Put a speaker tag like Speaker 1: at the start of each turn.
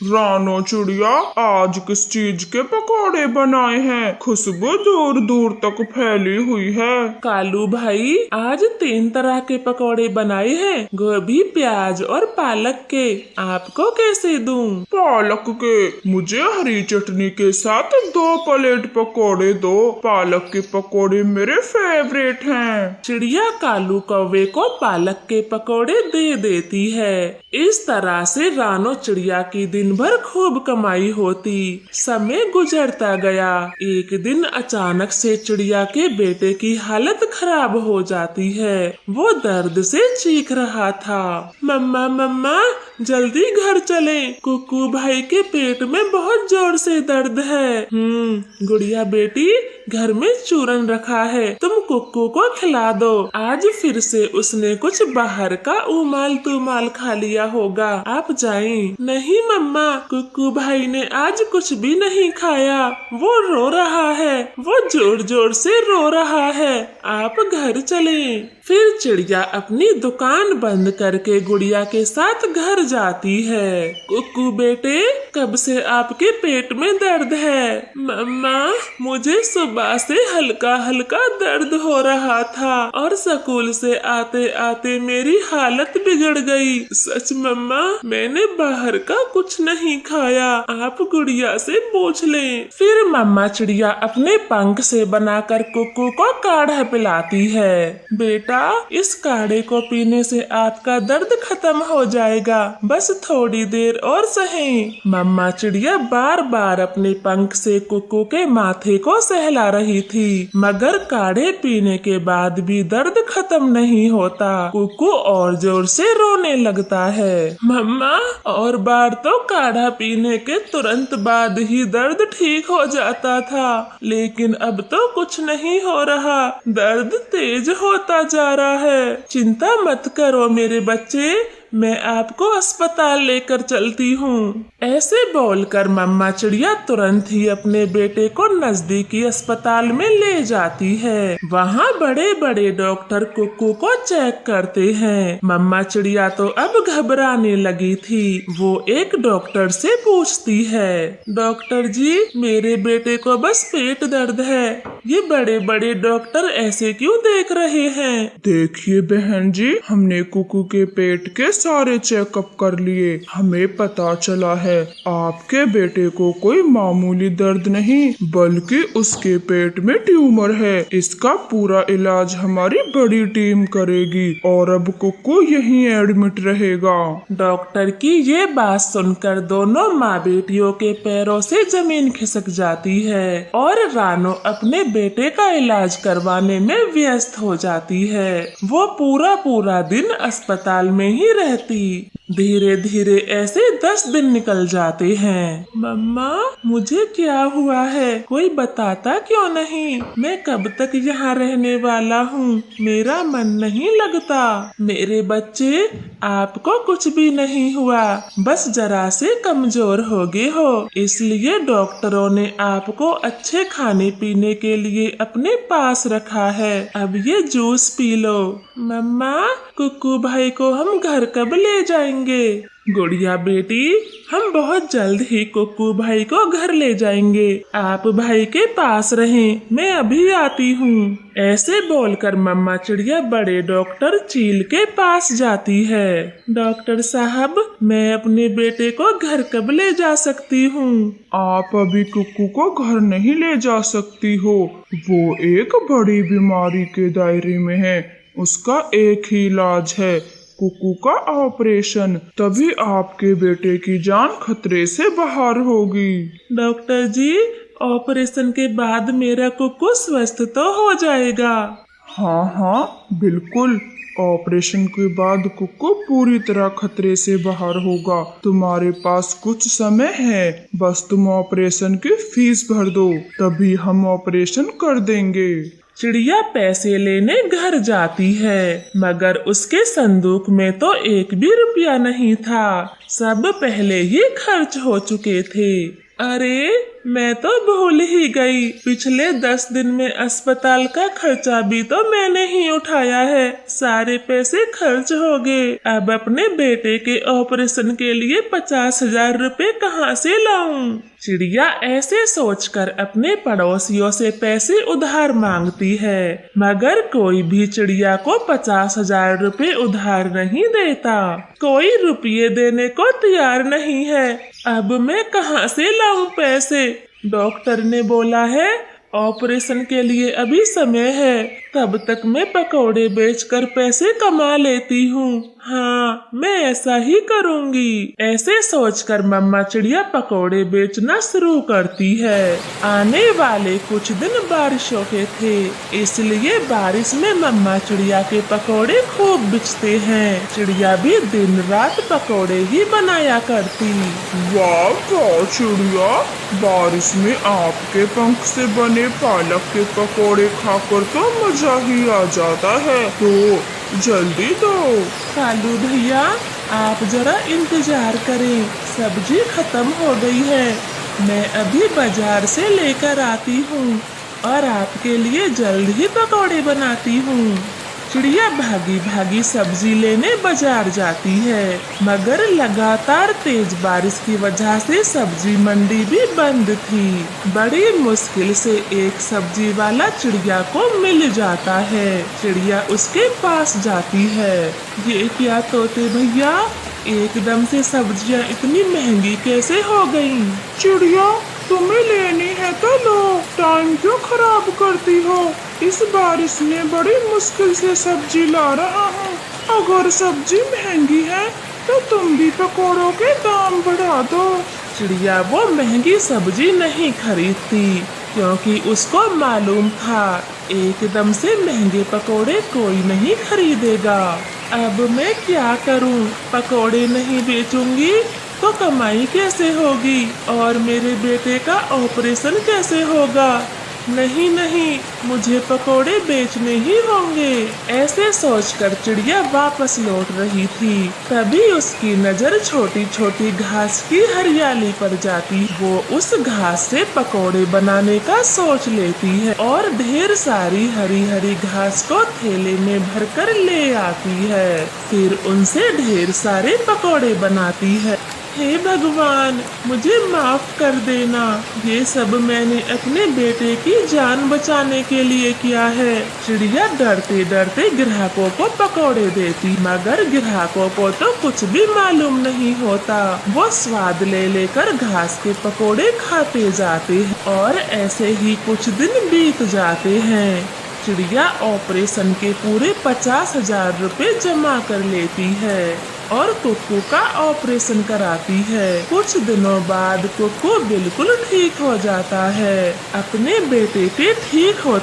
Speaker 1: रानो चिड़िया, आज किस चीज के पकौड़े बनाए हैं? खुशबू दूर दूर तक फैली हुई है।
Speaker 2: कालू भाई, आज 3 तरह के पकौड़े बनाए हैं, गोभी, प्याज और पालक के। आपको कैसे दूं?
Speaker 1: पालक के? मुझे हरी चटनी के साथ 2 प्लेट पकौड़े दो। पालक के पकौड़े मेरे फेवरेट हैं।
Speaker 2: चिड़िया कालू कौवे को पालक के पकौड़े दे देती है। इस तरह से रानो चिड़िया की दिन भर खूब कमाई होती। समय गुजरता गया। एक दिन अचानक से चिड़िया के बेटे की हालत खराब हो जाती है। वो दर्द से चीख रहा था। मम्मा मम्मा, जल्दी घर चलें, कुक्कू भाई के पेट में बहुत जोर से दर्द है। गुड़िया बेटी, घर में चूरन रखा है, तुम कुक्कू को खिला दो। आज फिर से उसने कुछ बाहर का उमाल तुमाल खा लिया होगा, आप जाएं। नहीं मम्मा, कुक्कू भाई ने आज कुछ भी नहीं खाया, वो रो रहा है, वो जोर जोर से रो रहा है, आप घर चलें। फिर चिड़िया अपनी दुकान बंद करके गुड़िया के साथ घर जाती है। कुक्कू बेटे, कब से आपके पेट में दर्द है? मम्मा, मुझे सुबह से हल्का हल्का दर्द हो रहा था और स्कूल से आते आते मेरी हालत बिगड़ गई। सच मम्मा, मैंने बाहर का कुछ नहीं खाया, आप गुड़िया से पूछ लें। फिर मम्मा चिड़िया अपने पंख से बनाकर कुक्कू को काढ़ा पिलाती है। बेटा, इस काढ़े को पीने से आपका दर्द खत्म हो जाएगा, बस थोड़ी देर और सहें। मम्मा चिड़िया बार बार अपने पंख से कुक्कू के माथे को सहला रही थी, मगर काढ़े पीने के बाद भी दर्द खत्म नहीं होता। कुक्कू और जोर से रोने लगता है। मम्मा, और बार तो काढ़ा पीने के तुरंत बाद ही दर्द ठीक हो जाता था, लेकिन अब तो कुछ नहीं हो रहा, दर्द तेज होता जा रहा है। चिंता मत करो मेरे बच्चे, मैं आपको अस्पताल लेकर चलती हूँ। ऐसे बोलकर मम्मा चिड़िया तुरंत ही अपने बेटे को नजदीकी अस्पताल में ले जाती है। वहाँ बड़े बड़े डॉक्टर कुक्कू को चेक करते हैं। मम्मा चिड़िया तो अब घबराने लगी थी। वो एक डॉक्टर से पूछती है, डॉक्टर जी, मेरे बेटे को बस पेट दर्द है, ये बड़े बड़े डॉक्टर ऐसे क्यों देख रहे हैं?
Speaker 1: देखिए बहन जी, हमने कुक्कू के पेट के सारे चेकअप कर लिए, हमें पता चला है आपके बेटे को कोई मामूली दर्द नहीं, बल्कि उसके पेट में ट्यूमर है। इसका पूरा इलाज हमारी बड़ी टीम करेगी और अब कुक्कू यहीं एडमिट रहेगा।
Speaker 2: डॉक्टर की ये बात सुनकर दोनों माँ बेटियों के पैरों से जमीन खिसक जाती है और रानो अपने बेटे का इलाज करवाने में व्यस्त हो जाती है। वो पूरा दिन अस्पताल में ही रहती। धीरे धीरे ऐसे 10 दिन निकल जाते हैं। मम्मा, मुझे क्या हुआ है, कोई बताता क्यों नहीं? मैं कब तक यहाँ रहने वाला हूँ, मेरा मन नहीं लगता। मेरे बच्चे, आपको कुछ भी नहीं हुआ, बस जरा से कमजोर हो गए हो, इसलिए डॉक्टरों ने आपको अच्छे खाने पीने के लिए अपने पास रखा है। अब ये जूस पी लो। मम्मा, कुक्कू भाई को हम घर कब ले जाएंगे? गुड़िया बेटी, हम बहुत जल्द ही कुक्कू भाई को घर ले जाएंगे, आप भाई के पास रहें, मैं अभी आती हूँ। ऐसे बोलकर मम्मा चिड़िया बड़े डॉक्टर चील के पास जाती है। डॉक्टर साहब, मैं अपने बेटे को घर कब ले जा सकती हूँ?
Speaker 1: आप अभी कुक्कू को घर नहीं ले जा सकती हो, वो एक बड़ी बीमारी के दायरे में है, उसका एक ही इलाज है, कुक्कू का ऑपरेशन, तभी आपके बेटे की जान खतरे से बाहर होगी।
Speaker 2: डॉक्टर जी, ऑपरेशन के बाद मेरा कुक्कू स्वस्थ तो हो जाएगा?
Speaker 1: हाँ, बिल्कुल, ऑपरेशन के बाद कुक्कू पूरी तरह खतरे से बाहर होगा। तुम्हारे पास कुछ समय है, बस तुम ऑपरेशन की फीस भर दो, तभी हम ऑपरेशन कर देंगे।
Speaker 2: चिड़िया पैसे लेने घर जाती है, मगर उसके संदूक में तो 1 भी रुपया नहीं था, सब पहले ही खर्च हो चुके थे। अरे, मैं तो भूल ही गई। पिछले 10 दिन में अस्पताल का खर्चा भी तो मैंने ही उठाया है। सारे पैसे खर्च हो गए। अब अपने बेटे के ऑपरेशन के लिए 50,000 रुपए कहाँ से लाऊं? चिड़िया ऐसे सोचकर अपने पड़ोसियों से पैसे उधार मांगती है, मगर कोई भी चिड़िया को 50,000 रुपए उधार नहीं देता। कोई रुपये देने को तैयार नहीं है। अब मैं कहाँ से लाऊं पैसे? डॉक्टर ने बोला है ऑपरेशन के लिए अभी समय है, तब तक मैं पकौड़े बेचकर पैसे कमा लेती हूँ। हाँ, मैं ऐसा ही करूँगी। ऐसे सोचकर मम्मा चिड़िया पकौड़े बेचना शुरू करती है। आने वाले कुछ दिन बारिशों के थे, इसलिए बारिश में मम्मा चिड़िया के पकौड़े खूब बिकते हैं। चिड़िया भी दिन रात पकौड़े ही बनाया करती।
Speaker 1: वाह वाह चिड़िया, बारिश में आपके पंख से बने पालक के पकोड़े खाकर तो मजा ही आ जाता है। तो जल्दी दो।
Speaker 2: कालू भैया, आप जरा इंतजार करें, सब्जी खत्म हो गई है। मैं अभी बाजार से लेकर आती हूँ और आपके लिए जल्द ही पकौड़े बनाती हूँ। चिड़िया भागी भागी सब्जी लेने बाजार जाती है, मगर लगातार तेज बारिश की वजह से सब्जी मंडी भी बंद थी। बड़ी मुश्किल से एक सब्जी वाला चिड़िया को मिल जाता है। चिड़िया उसके पास जाती है। ये क्या तोते भैया, एकदम से सब्जियां इतनी महंगी कैसे हो गई?
Speaker 1: चिड़िया, तुम्हें लेनी है तो लो, टाइम क्यों खराब करती हो? इस बारिश में बड़ी मुश्किल से सब्जी ला रहा हूँ। अगर सब्जी महंगी है तो तुम भी पकौड़ों के दाम बढ़ा दो।
Speaker 2: चिड़िया वो महंगी सब्जी नहीं खरीदती, क्योंकि उसको मालूम था एकदम से महंगे पकौड़े कोई नहीं खरीदेगा। अब मैं क्या करूं? पकौड़े नहीं बेचूंगी तो कमाई कैसे होगी और मेरे बेटे का ऑपरेशन कैसे होगा? नहीं नहीं, मुझे पकोड़े बेचने ही होंगे। ऐसे सोचकर चिड़िया वापस लौट रही थी, तभी उसकी नजर छोटी छोटी घास की हरियाली पर जाती। वो उस घास से पकोड़े बनाने का सोच लेती है और ढेर सारी हरी हरी घास को थैले में भरकर ले आती है। फिर उनसे ढेर सारे पकोड़े बनाती है। हे भगवान, मुझे माफ कर देना, ये सब मैंने अपने बेटे की जान बचाने के लिए किया है। चिड़िया डरते डरते ग्राहकों को पकौड़े देती, मगर ग्राहकों को तो कुछ भी मालूम नहीं होता। वो स्वाद ले लेकर घास के पकौड़े खाते जाते हैं और ऐसे ही कुछ दिन बीत जाते हैं। चिड़िया ऑपरेशन के पूरे 50,000 रुपए जमा कर लेती है और कुक्कू का ऑपरेशन कराती है। कुछ दिनों बाद कुक्कू बिल्कुल ठीक हो जाता है। अपने बेटे के ठीक हो